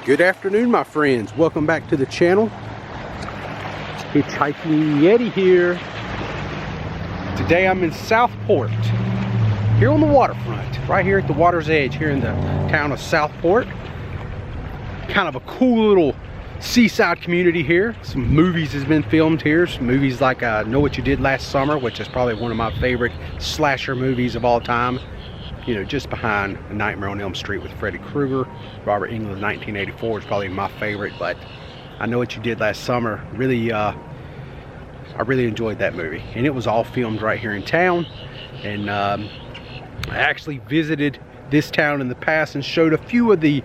Good afternoon, my friends. Welcome back to the channel. Hitchhiking Yeti here. Today I'm in Southport, here on the waterfront, right here at the water's edge, here in the town of Southport. Kind of a cool little seaside community here. Some movies has been filmed here. Some movies like Know What You Did Last Summer, which is probably one of my favorite slasher movies of all time. You know, just behind A Nightmare on Elm Street with Freddy Krueger. Robert Englund, 1984 is probably my favorite, but I Know What You Did Last Summer, really, I really enjoyed that movie. And it was all filmed right here in town. And I actually visited this town in the past and showed a few of the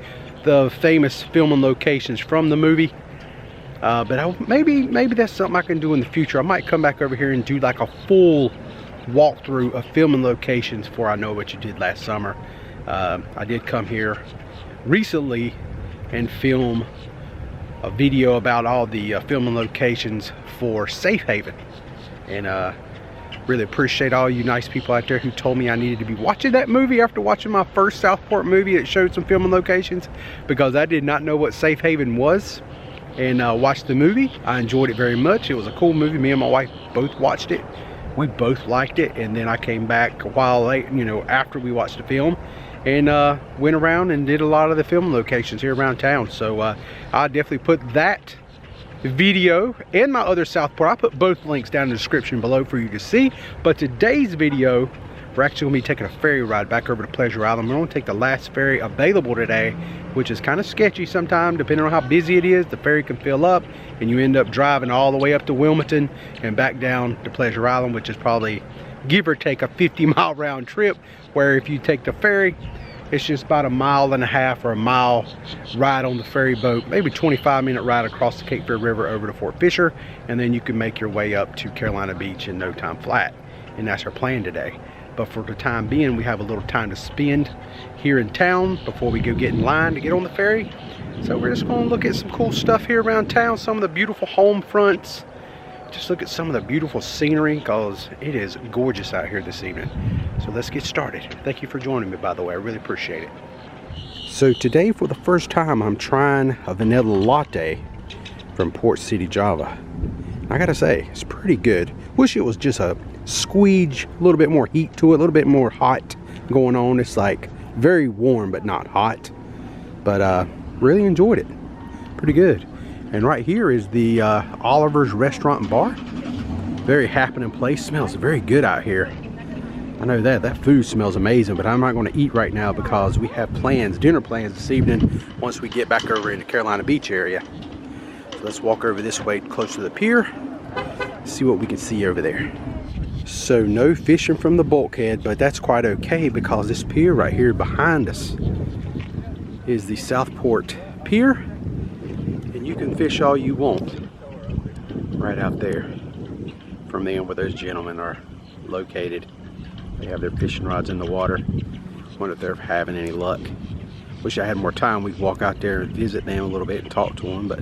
famous filming locations from the movie. But maybe that's something I can do in the future. I might come back over here and do like a full walkthrough of filming locations for I Know What You Did Last Summer. I did come here recently and film a video about all the filming locations for Safe Haven, and really appreciate all you nice people out there who told me I needed to be watching that movie after watching my first Southport movie that showed some filming locations, because I did not know what Safe Haven was, and watched the movie. I enjoyed it very much. It was a cool movie. Me and my wife both watched it. We both liked it, and then I came back a while late, you know, after we watched the film, and went around and did a lot of the film locations here around town. So I'll definitely put that video and my other Southport, I'll put both links down in the description below for you to see. But today's video, we're actually going to be taking a ferry ride back over to Pleasure Island. We're going to take the last ferry available today, which is kind of sketchy sometimes. Depending on how busy it is, the ferry can fill up and you end up driving all the way up to Wilmington and back down to Pleasure Island, which is probably, give or take, a 50-mile round trip, where if you take the ferry, it's just about 1.5 miles or a mile ride on the ferry boat, maybe 25-minute ride across the Cape Fear River over to Fort Fisher, and then you can make your way up to Carolina Beach in no time flat. And that's our plan today. But for the time being, we have a little time to spend here in town before we go get in line to get on the ferry. So we're just going to look at some cool stuff here around town, some of the beautiful home fronts. Just look at some of the beautiful scenery, because it is gorgeous out here this evening. So let's get started. Thank you for joining me, by the way. I really appreciate it. So today, for the first time, I'm trying a vanilla latte from Port City, Java. I gotta say, it's pretty good. Wish it was just a squeege, a little bit more heat to it, a little bit more hot going on. It's like very warm but not hot, but really enjoyed it. Pretty good. And right here is the Oliver's Restaurant and Bar. Very happening place. Smells very good out here. I know that food smells amazing, but I'm not going to eat right now because we have plans, dinner plans this evening once we get back over in the Carolina Beach area. So let's walk over this way close to the pier, see what we can see over there. So no fishing from the bulkhead, but that's quite okay, because this pier right here behind us is the Southport Pier, and you can fish all you want right out there from the end where those gentlemen are located. They have their fishing rods in the water. Wonder if they're having any luck. Wish I had more time. We could walk out there and visit them a little bit and talk to them, but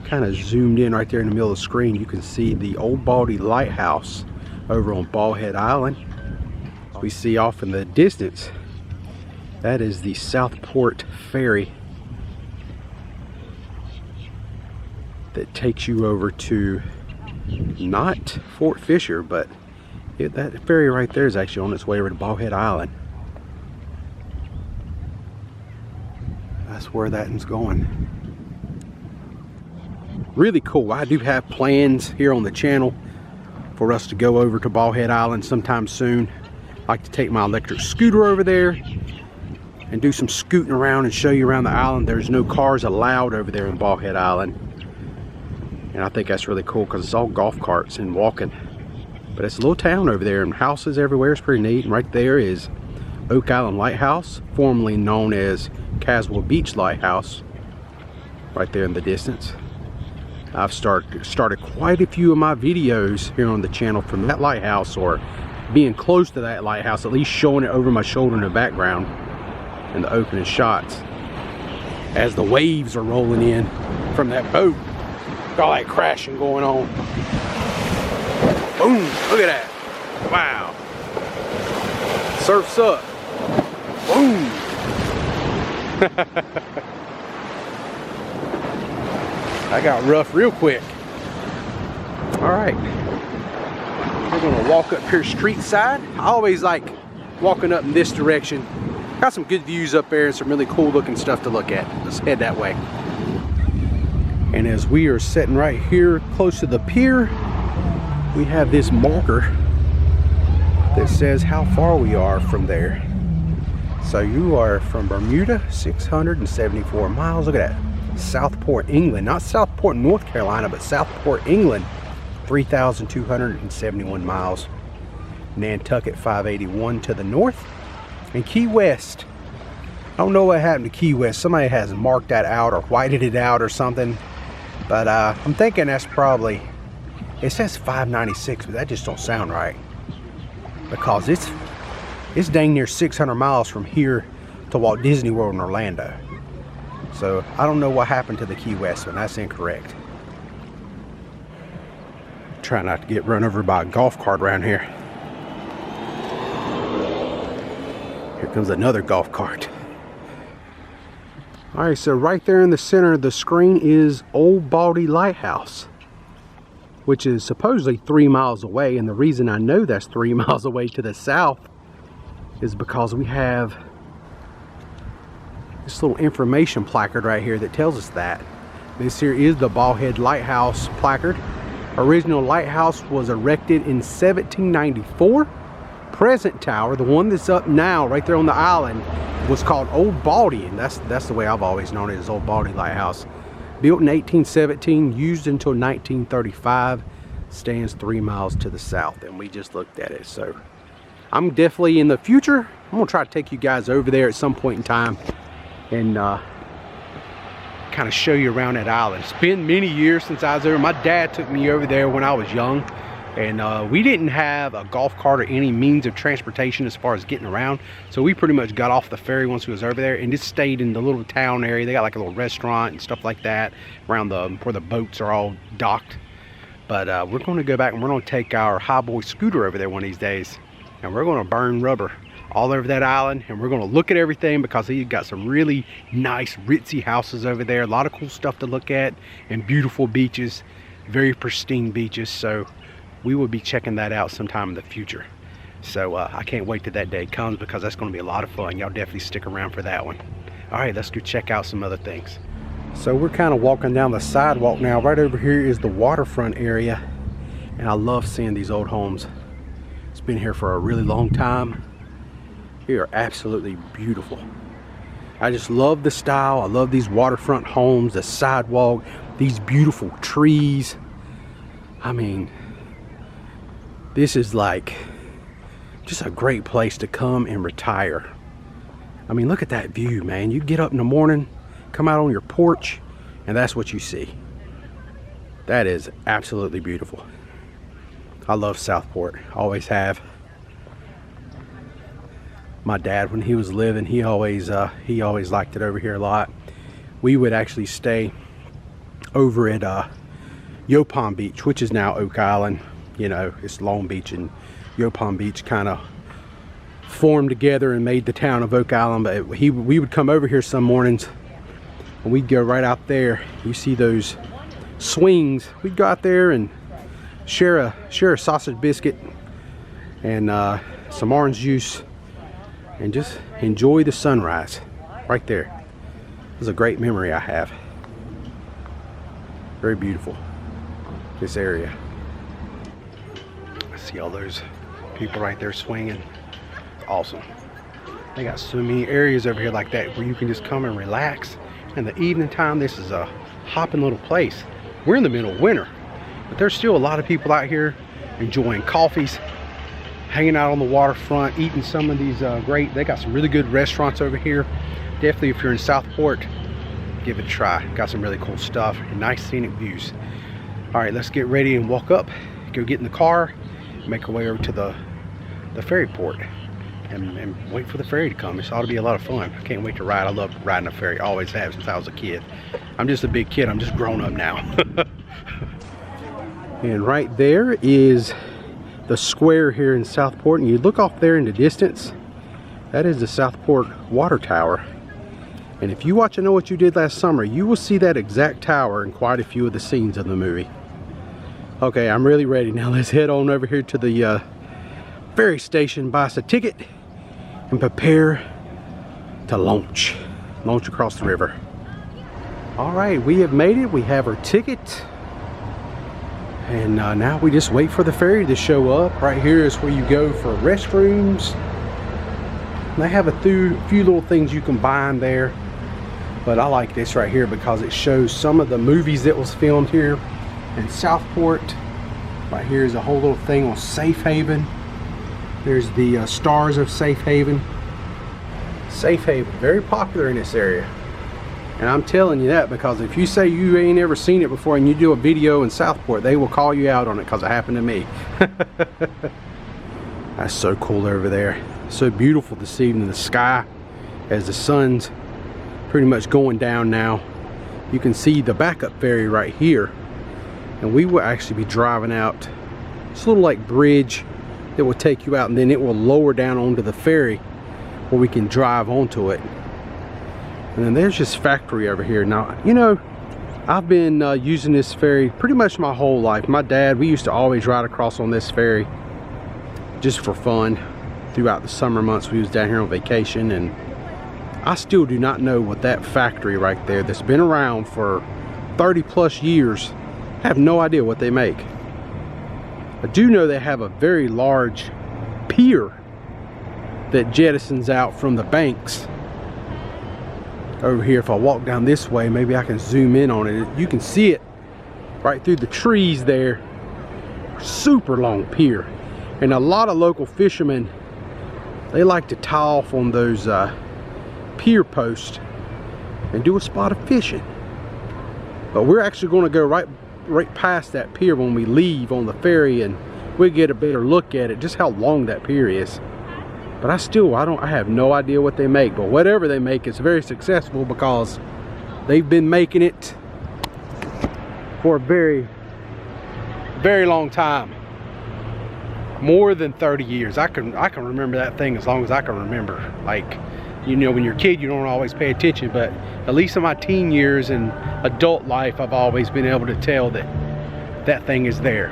kind of zoomed in right there in the middle of the screen. You can see the Old Baldy Lighthouse over on Ballhead Island. We see off in the distance, that is the Southport Ferry that takes you over to not Fort Fisher, but that ferry right there is actually on its way over to Ballhead Island. That's where that is going. Really cool. I do have plans here on the channel for us to go over to Ballhead Island sometime soon. I like to take my electric scooter over there and do some scooting around and show you around the island. There's no cars allowed over there in Ballhead Island, and I think that's really cool because it's all golf carts and walking. But it's a little town over there and houses everywhere. It's pretty neat. And right there is Oak Island Lighthouse, formerly known as Caswell Beach Lighthouse, right there in the distance. I've started quite a few of my videos here on the channel from that lighthouse, or being close to that lighthouse, at least showing it over my shoulder in the background in the opening shots as the waves are rolling in from that boat. All that crashing going on. Boom, look at that. Wow. Surf's up. Boom. I got rough real quick. All right, we're gonna walk up here street side. I always like walking up in this direction. Got some good views up there and some really cool looking stuff to look at. Let's head that way. And as we are sitting right here close to the pier, we have this marker that says how far we are from there. So you are from Bermuda, 674 miles. Look at that. Southport, England. Not Southport, North Carolina, but Southport, England. 3,271 miles. Nantucket, 581 to the north. And Key West. I don't know what happened to Key West. Somebody has marked that out or whited it out or something. But I'm thinking that's probably, it says 596, but that just don't sound right. Because it's dang near 600 miles from here to Walt Disney World in Orlando. So I don't know what happened to the Key West one. That's incorrect. Try not to get run over by a golf cart around here. Here comes another golf cart. All right, so right there in the center of the screen is Old Baldy Lighthouse, which is supposedly 3 miles away. And the reason I know that's 3 miles away to the south is because we have this little information placard right here that tells us that. This here is the Ballhead Lighthouse placard. Original lighthouse was erected in 1794. Present tower, the one that's up now right there on the island, was called Old Baldy, and that's the way I've always known it, as Old Baldy Lighthouse. Built in 1817, used until 1935, stands 3 miles to the south, and we just looked at it. So I'm definitely, in the future, I'm gonna try to take you guys over there at some point in time and kind of show you around that island. It's been many years since I was there. My dad took me over there when I was young, and we didn't have a golf cart or any means of transportation as far as getting around. So we pretty much got off the ferry once we was over there and just stayed in the little town area. They got like a little restaurant and stuff like that around where the boats are all docked. But we're going to go back and we're going to take our highboy scooter over there one of these days, and we're going to burn rubber all over that island, and we're going to look at everything, because he's got some really nice ritzy houses over there, a lot of cool stuff to look at, and beautiful beaches, very pristine beaches. So we will be checking that out sometime in the future. So I can't wait till that day comes, because that's going to be a lot of fun. Y'all definitely stick around for that one. All right, let's go check out some other things. So we're kind of walking down the sidewalk now. Right over here is the waterfront area, and I love seeing these old homes. It's been here for a really long time. They are absolutely beautiful. I just love the style. I love these waterfront homes, the sidewalk, these beautiful trees. I mean, this is like just a great place to come and retire. I mean, look at that view, man. You get up in the morning, come out on your porch, and that's what you see. That is absolutely beautiful. I love Southport, always have. My dad, when he was living, he always liked it over here a lot. We would actually stay over at Yopon Beach, which is now Oak Island. You know, it's Long Beach, and Yopon Beach kind of formed together and made the town of Oak Island. But we would come over here some mornings, and we'd go right out there. You see those swings. We'd go out there and share a sausage biscuit and some orange juice, and just enjoy the sunrise right there. This is a great memory I have. Very beautiful, this area. I see all those people right there swinging. Awesome. They got so many areas over here like that where you can just come and relax. In the evening time, this is a hopping little place. We're in the middle of winter, but there's still a lot of people out here enjoying coffees, hanging out on the waterfront, eating some of these they got some really good restaurants over here. Definitely, if you're in Southport, give it a try. Got some really cool stuff and nice scenic views. All right, let's get ready and walk up, go get in the car, make our way over to the ferry port, and wait for the ferry to come. This ought to be a lot of fun. I can't wait to ride. I love riding a ferry, always have since I was a kid. I'm just a big kid, I'm just grown up now. And right there is the square here in Southport, and you look off there in the distance, that is the Southport water tower. And if you watch I Know What You Did Last Summer, you will see that exact tower in quite a few of the scenes of the movie. Okay, I'm really ready now. Let's head on over here to the ferry station, buy us a ticket, and prepare to launch across the river. All right, we have made it. We have our ticket. And now we just wait for the ferry to show up. Right here is where you go for restrooms. They have a few little things you can buy in there. But I like this right here because it shows some of the movies that was filmed here in Southport. Right here is a whole little thing on Safe Haven. There's the stars of Safe Haven. Safe Haven, very popular in this area. And I'm telling you that because if you say you ain't ever seen it before and you do a video in Southport, they will call you out on it because it happened to me. That's so cool over there. So beautiful this evening, the sky as the sun's pretty much going down now. You can see the backup ferry right here. And we will actually be driving out this little like bridge that will take you out, and then it will lower down onto the ferry where we can drive onto it. And then there's this factory over here. Now, you know, I've been using this ferry pretty much my whole life. My dad, we used to always ride across on this ferry just for fun throughout the summer months. We was down here on vacation, and I still do not know what that factory right there that's been around for 30 plus years, I have no idea what they make. I do know they have a very large pier that jettisons out from the banks over here. If I walk down this way, maybe I can zoom in on it. You can see it right through the trees there. Super long pier. And a lot of local fishermen, they like to tie off on those pier posts and do a spot of fishing. But we're actually going to go right past that pier when we leave on the ferry, and we'll get a better look at it, just how long that pier is. But I have no idea what they make, but whatever they make, it's very successful because they've been making it for a very, very long time. More than 30 years. I can remember that thing as long as I can remember. Like, you know, when you're a kid, you don't always pay attention, but at least in my teen years and adult life, I've always been able to tell that that thing is there.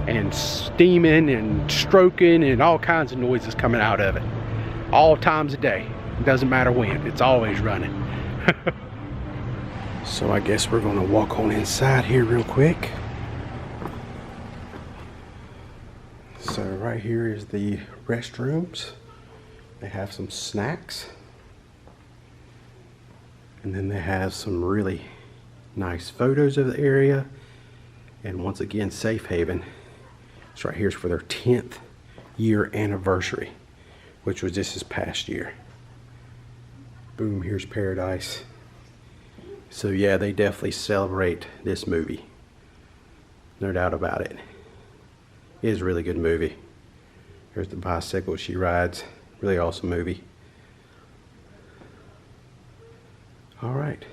And steaming and stroking and all kinds of noises coming out of it. All times a day. It doesn't matter when. It's always running. So I guess we're going to walk on inside here real quick. So right here is the restrooms. They have some snacks. And then they have some really nice photos of the area. And once again, Safe Haven. It's right here is for their 10th year anniversary, which was just this past year. Boom, here's paradise. So yeah, they definitely celebrate this movie. No doubt about it. It is a really good movie. Here's the bicycle she rides. Really awesome movie. All right.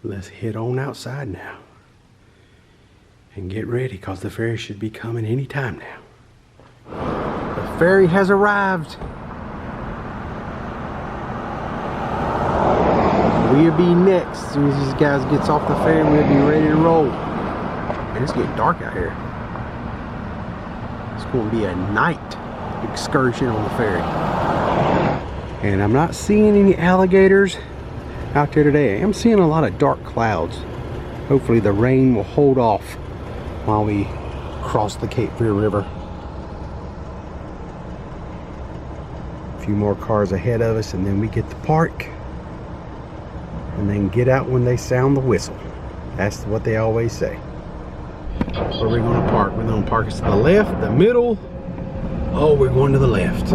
Let's head on outside now. And get ready, because the ferry should be coming any time now. The ferry has arrived. We'll be next. As soon as these guys gets off the ferry, we'll be ready to roll. Man, it's getting dark out here. It's going to be a night excursion on the ferry. And I'm not seeing any alligators out there today. I'm seeing a lot of dark clouds. Hopefully the rain will hold off while we cross the Cape Fear River. A few more cars ahead of us, and then we get to park and then get out when they sound the whistle. That's what they always say. Where are we going to park? We're going to park us to the left, the middle. Oh, we're going to the left.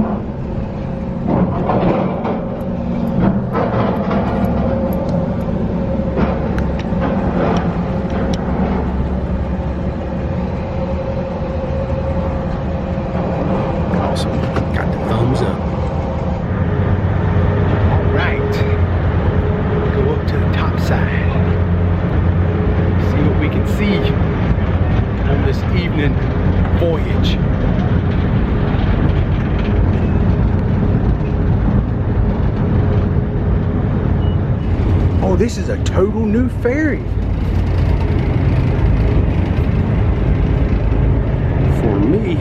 Voyage. Oh, this is a total new ferry. For me,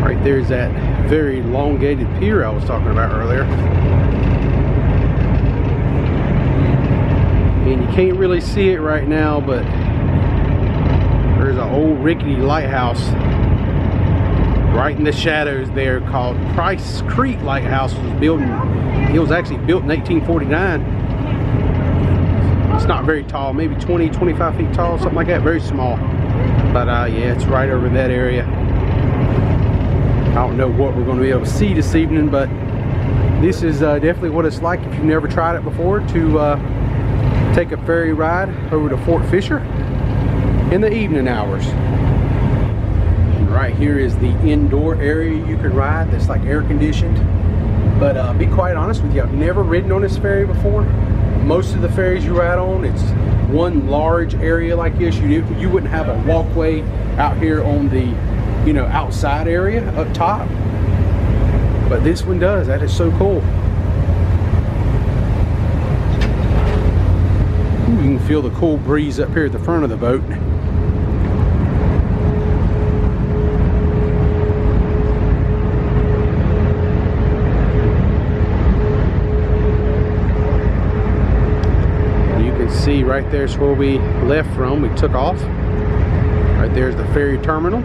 right there's that very elongated pier I was talking about earlier. And you can't really see it right now, but there's an old rickety lighthouse right in the shadows there called Price Creek Lighthouse. It was actually built in 1849. It's not very tall, maybe 20, 25 feet tall, something like that, very small. But yeah, it's right over that area. I don't know what we're going to be able to see this evening, but this is definitely what it's like if you've never tried it before, to take a ferry ride over to Fort Fisher in the evening hours. And right here is the indoor area you can ride that's like air conditioned. But be quite honest with you, I've never ridden on this ferry before. Most of the ferries you ride on, it's one large area like this. You wouldn't have a walkway out here on the, you know, outside area up top. But this one does. That is so cool. Ooh, you can feel the cool breeze up here at the front of the boat. See, right there's where we left from. We took off. Right there's the ferry terminal.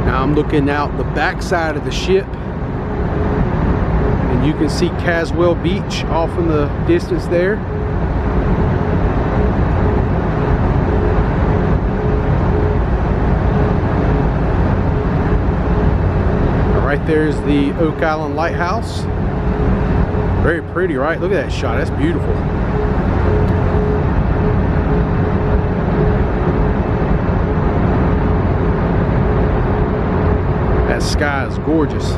Now I'm looking out the back side of the ship, and you can see Caswell Beach off in the distance there. Right there's the Oak Island Lighthouse. Very pretty, right? Look at that shot. That's beautiful. That sky is gorgeous.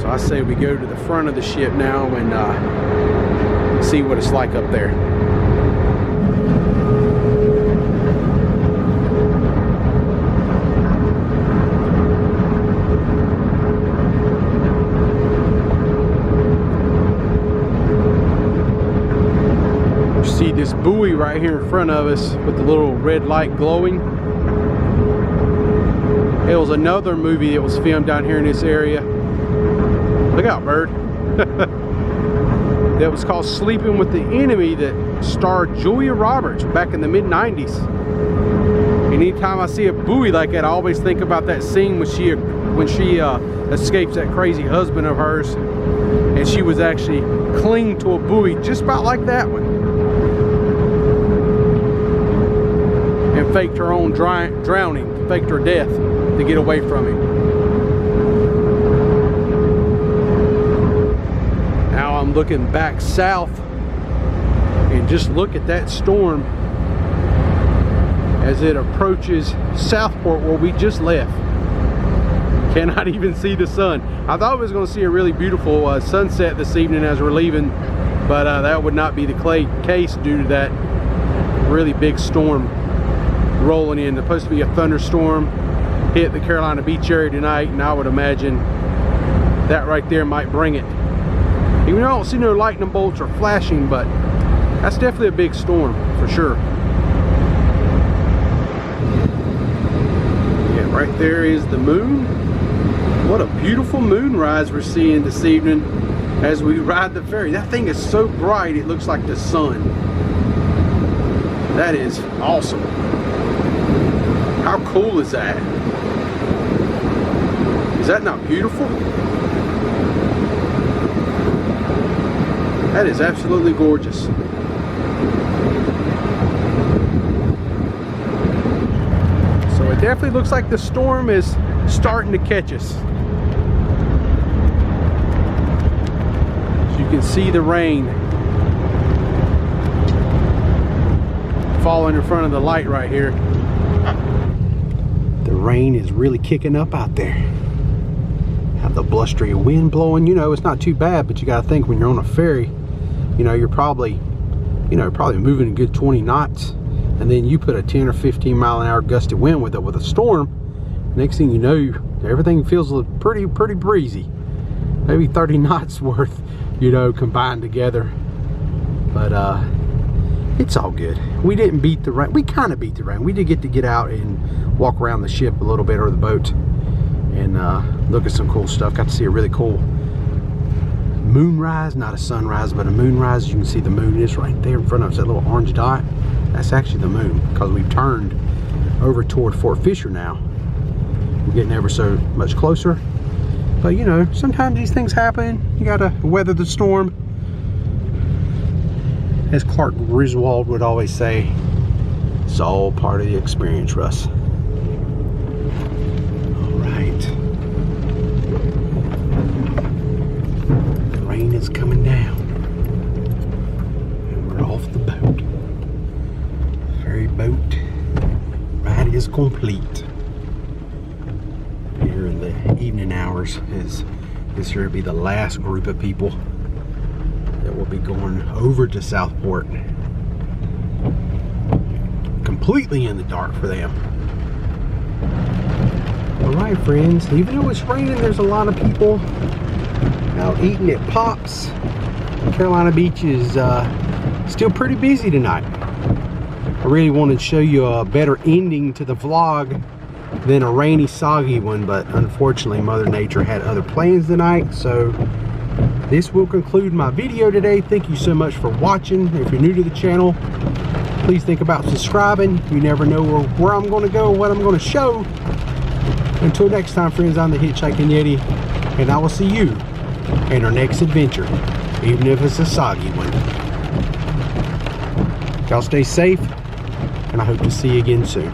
So I say we go to the front of the ship now and see what it's like up there. See this buoy right here in front of us with the little red light glowing. It was another movie that was filmed down here in this area. Look out, bird. That was called Sleeping with the Enemy, that starred Julia Roberts back in the mid-90s. Anytime I see a buoy like that, I always think about that scene when she escapes that crazy husband of hers, and she was actually clinging to a buoy just about like that one, and faked her own drowning, faked her death to get away from him. Now I'm looking back south, and just look at that storm as it approaches Southport, where we just left. Cannot even see the sun. I thought we was going to see a really beautiful sunset this evening as we're leaving, but that would not be the case due to that really big storm rolling in. There's supposed to be a thunderstorm hit the Carolina Beach area tonight, and I would imagine that right there might bring it. Even though I don't see no lightning bolts or flashing, but that's definitely a big storm for sure. Yeah, right there is the moon. What a beautiful moonrise we're seeing this evening as we ride the ferry. That thing is so bright it looks like the sun. That is awesome. How cool is that? Is that not beautiful? That is absolutely gorgeous. So it definitely looks like the storm is starting to catch us. So you can see the rain falling in front of the light right here. The rain is really kicking up out there. Have the blustery wind blowing. You know, it's not too bad, but you got to think when you're on a ferry, you know, you're probably moving a good 20 knots, and then you put a 10 or 15 mile an hour gusty wind with a storm. Next thing you know, everything feels pretty breezy. Maybe 30 knots worth, you know, combined together. But it's all good. We didn't beat the rain. We kind of beat the rain. We did get out and walk around the ship a little bit, or the boat, and look at some cool stuff. Got to see a really cool moonrise, not a sunrise, but a moonrise. You can see the moon is right there in front of us, that little orange dot. That's actually the moon, because we've turned over toward Fort Fisher now. We're getting ever so much closer. But you know, sometimes these things happen. You gotta weather the storm. As Clark Griswold would always say, it's all part of the experience, Russ. All right. The rain is coming down. And we're off the boat. Ferry boat ride is complete. Here in the evening hours is sure to be the last group of people that will be going over to Southport. Completely in the dark for them. Alright friends, even though it's raining, there's a lot of people out eating at Pops. Carolina Beach is still pretty busy tonight. I really wanted to show you a better ending to the vlog than a rainy, soggy one, but unfortunately Mother Nature had other plans tonight. So this will conclude my video today. Thank you so much for watching. If you're new to the channel, please think about subscribing. You never know where I'm going to go, what I'm going to show. Until next time, friends, I'm the Hitchhiking Yeti, and I will see you in our next adventure, even if it's a soggy one. Y'all stay safe, and I hope to see you again soon.